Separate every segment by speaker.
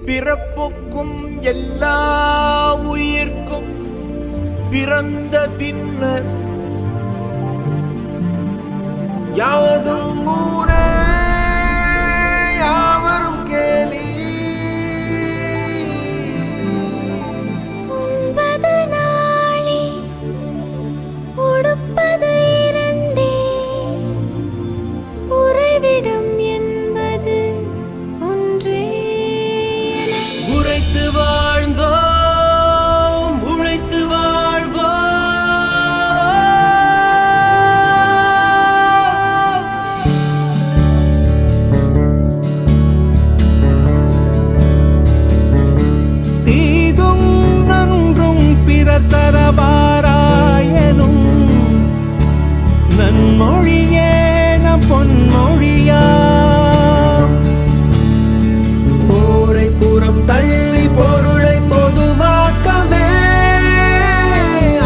Speaker 1: பிறப்புக்கும் எல்லா உயிர்க்கும் பிறந்த பின்னர் யாவதும் ஊரே யாவரும் கேலி.
Speaker 2: உண்பது நாழி உடுப்பது இரண்டே, உறைவிடம் என்பது ஒன்றே.
Speaker 1: உரைத்து வாழ்ந்தோம் உழைத்து வாழ்வோம். தீதும் நன்றும் பிறர் தரவாராயனும் நன்மொழியே நம் பொன்மொழியா. போரை புறம் தள்ளி பொருளை பொதுவாக்கவே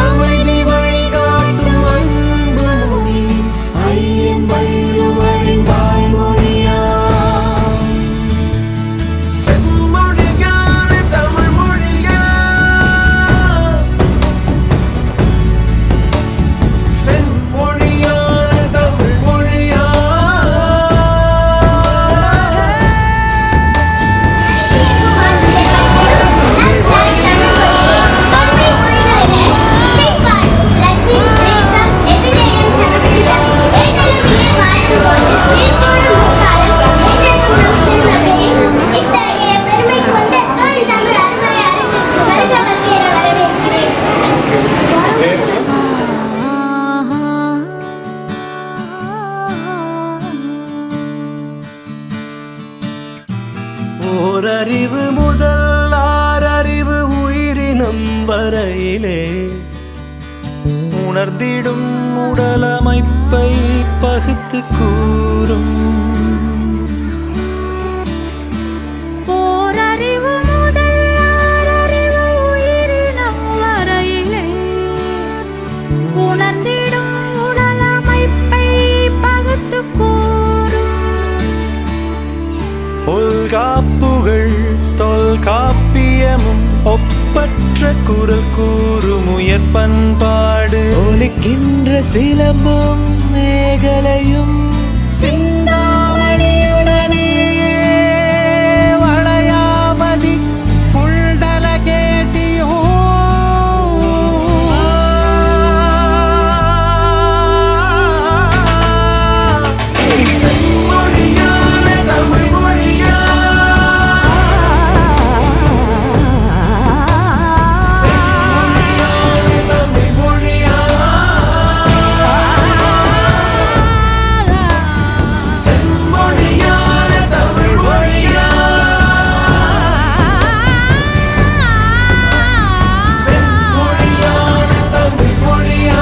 Speaker 1: அமைதி வழிகாட்டும் அன்பு மொழி ஐயன் வள்ளுவரின் வாய்மொழியா. செம்மொழியான தமிழ் மொழியா, செம்மொழியான தமிழ் மொழியா. ஓரறிவு முதல் ஆறறிவு உயிரினம் வரையிலே உணர்ந்திடும் உடலமைப்பை பகுத்து கூறும்.
Speaker 2: ஓரறிவு முதல் ஆறறிவு உயிரினம் வரையிலே உணர்ந்திடும் உடலமைப்பை பகுத்துக் கூறும்.
Speaker 1: தொல்காப்புகள் தொல்காப்பியமும் ஒப்பற்ற குரல் கூறும் உயர் பண்பாடு. ஒலிக்கின்ற சிலம்பும் மேகலையும் சிந்தாமணியுடனே வளையாமதி குண்டலகேசியோ. செம்மொழியான தமிழ் மொழியா, செம்மொழியான தமிழ் மொழியா, செம்மொழியான தமிழ் மொழியா, செம்மொழியான தமிழ் மொழியா.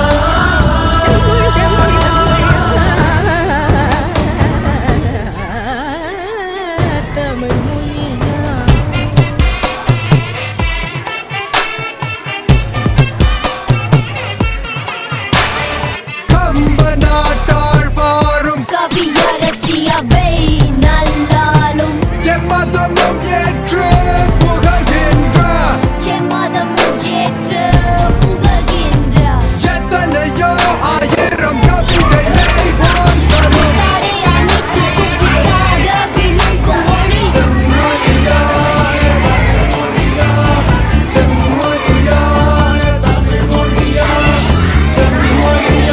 Speaker 2: தமிழ் மொழியா.
Speaker 1: கம்ப நாட்டாள் வாரும்
Speaker 2: கவியரசியவை நல்லாலும்
Speaker 1: எம்மதமும் ஏற்று புகழ்கின்ற
Speaker 2: எம்மதமும் ஏற்று புகழ்கின்ற
Speaker 1: எத்தனையோ ஆயிரம் கவிதை நெய்வோர் தரும்
Speaker 2: தடை அனைத்து குவிக்காக விளங்கும் மொழி.
Speaker 1: செம்மொழியான தமிழ் மொழியா, செம்மொழியான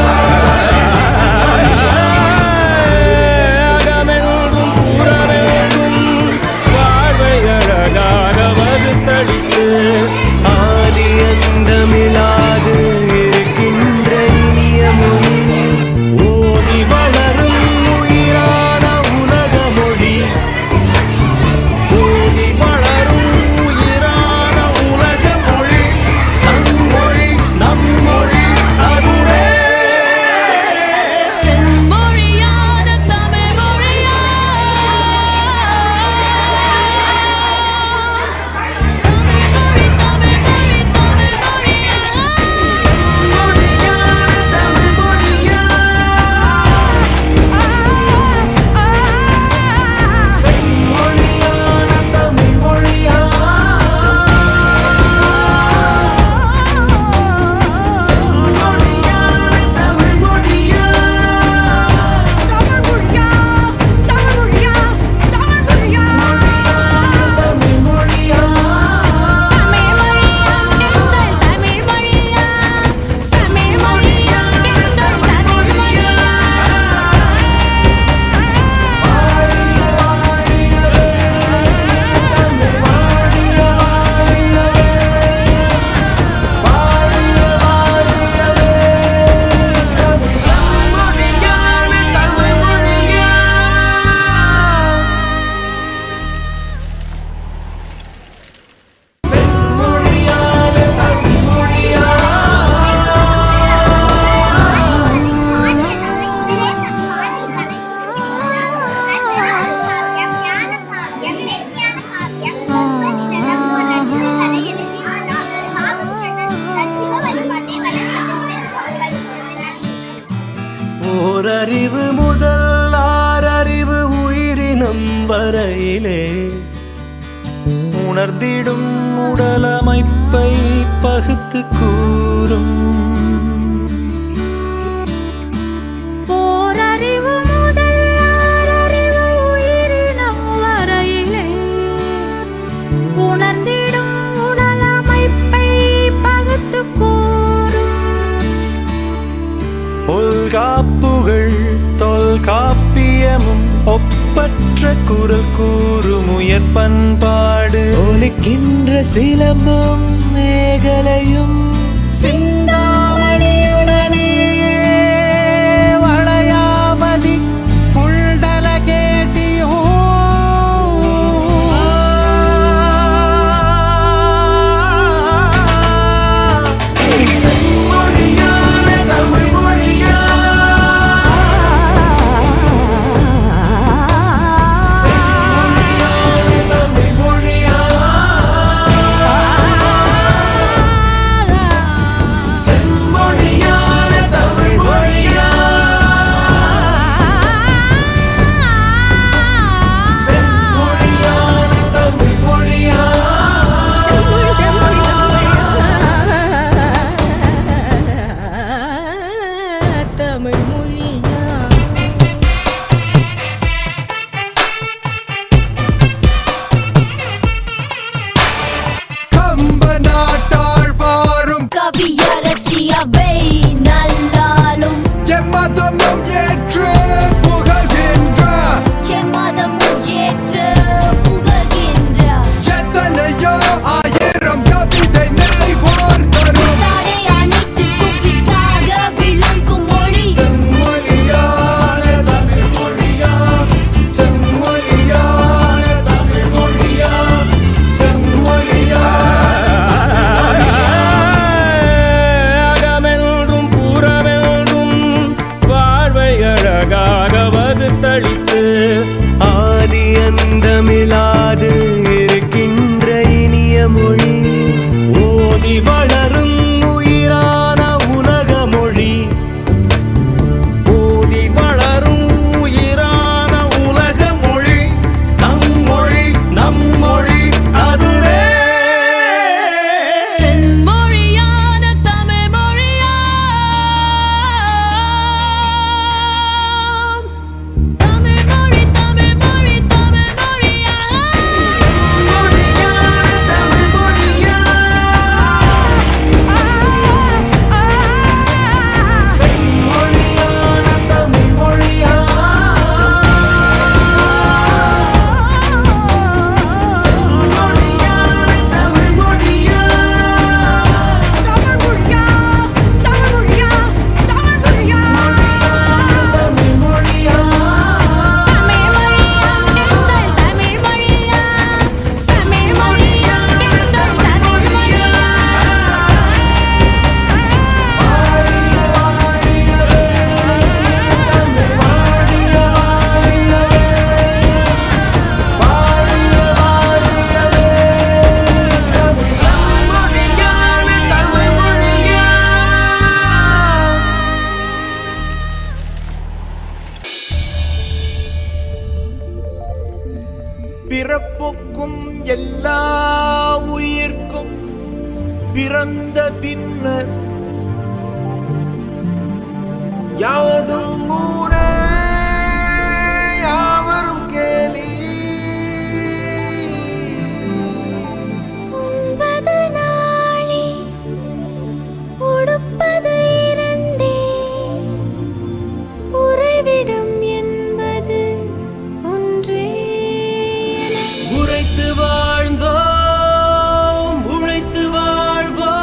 Speaker 3: உணர்ந்திடும் உடலமைப்பை பகுத்து கூறும்
Speaker 2: போரறிவு முதல் ஆறறிவு உயிரினம் வரையிலே உணர்ந்திடும் உடலமைப்பை பகுத்து கூறும்
Speaker 3: தொல்காப்புகள் தொல்காப்பியமும் ஒப்பற்ற குரல் கூறும் உயர் பண்பாடு ஒலிக்கின்ற சிலம்பும் மேகலையும் சிந்தாமணியுடனே வளையாமதி புல்டலகேசியோ செம்மொழியான தமிழ் மொழியா
Speaker 2: தமிழ் மொழியா
Speaker 1: கம்ப நாட்டாள் வாரும்
Speaker 2: கவியரசியவை நல்லாலும்
Speaker 1: எம்மதமும் ஏற்று புகழ்கின்ற
Speaker 2: எம்மதமும் ஏற்று புகழ்கின்ற
Speaker 1: எத்தனையோ ஆயிரம் கவிதை நெய்வோர் தரும்
Speaker 2: தாடை அனைத்து குவித்தாக விளங்கும் மொழி
Speaker 1: செம்மொழியான தமிழ் மொழியா செம்மொழியான தமிழ் மொழியா செம்மொழியா
Speaker 4: அகமென்றும் புறமென்றும் வாழ்வை அழகாக வகுத்தளித்து
Speaker 3: ஆதி அந்தமிலாது இருக்கின்ற இனிய மொழி ஓதி வளரும் உயிரான உலக மொழி
Speaker 4: ஊதி வளரும் உயிரான உலக மொழி நம் மொழி அதுவே
Speaker 2: செம்மொழியான தமிழ் மொழியா தமிழ் மொழி தமிழ் மொழி தமிழ் மொழியா
Speaker 3: பிறப்புக்கும் எல்லா உயிர்க்கும் பிறந்த பின்னர் யாவதும் ஊரே யாவரும் கேலி
Speaker 2: உண்பது நாழி உடுப்பது இரண்டே உறைவிடம் என்பது ஒன்றே
Speaker 3: உழைத்து வாழ்ந்தோம் உழைத்து வாழ்வோம்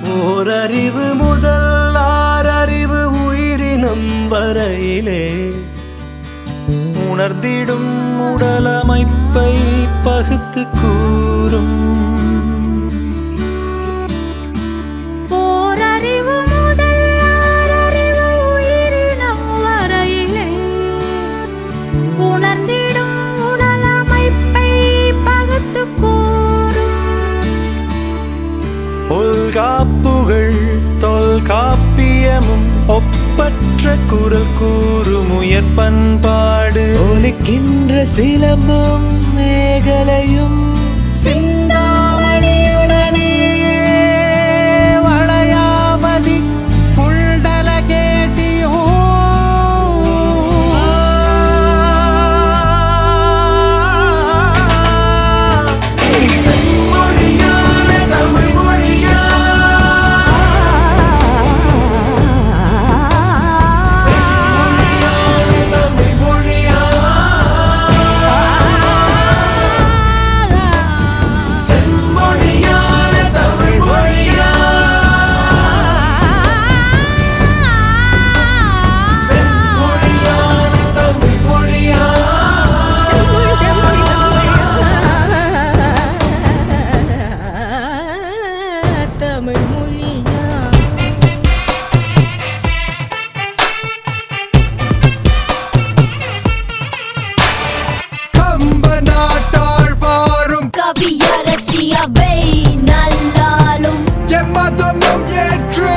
Speaker 5: ஓரறிவு முதல் ஆறறிவு உயிரினம் வரையிலே உணர்ந்திடும் உடலமைப்பை பகுத்து கூறும்.
Speaker 2: ஓரறிவு முதல் ஆறறிவு உயிரினம் வரையிலே உணர்ந்திடும் உடலமைப்பை பகுத்துக் கூறும்.
Speaker 5: தொல்காப்புகள் தொல்காப்பியமும் ஒப்பற்ற குரல் கூறும் உயர் பண்பாடு. ஒலிக்கின்ற சிலம்பும் மேகலையும் சிந்தாமணியுடனே வளையாமதி புல்டலகேசியும்
Speaker 3: செம்மொழியான தமிழ் மொழியா தமிழ் மொழியா செம்மொழியான தமிழ் மொழியா செம்மொழியான தமிழ் மொழியா
Speaker 2: தமிழ் மொழியா
Speaker 1: கம்ப நாட்டார் வாரும்
Speaker 2: கவியரசியவை நல்லாலும்
Speaker 1: எம்மதமும் ஏற்று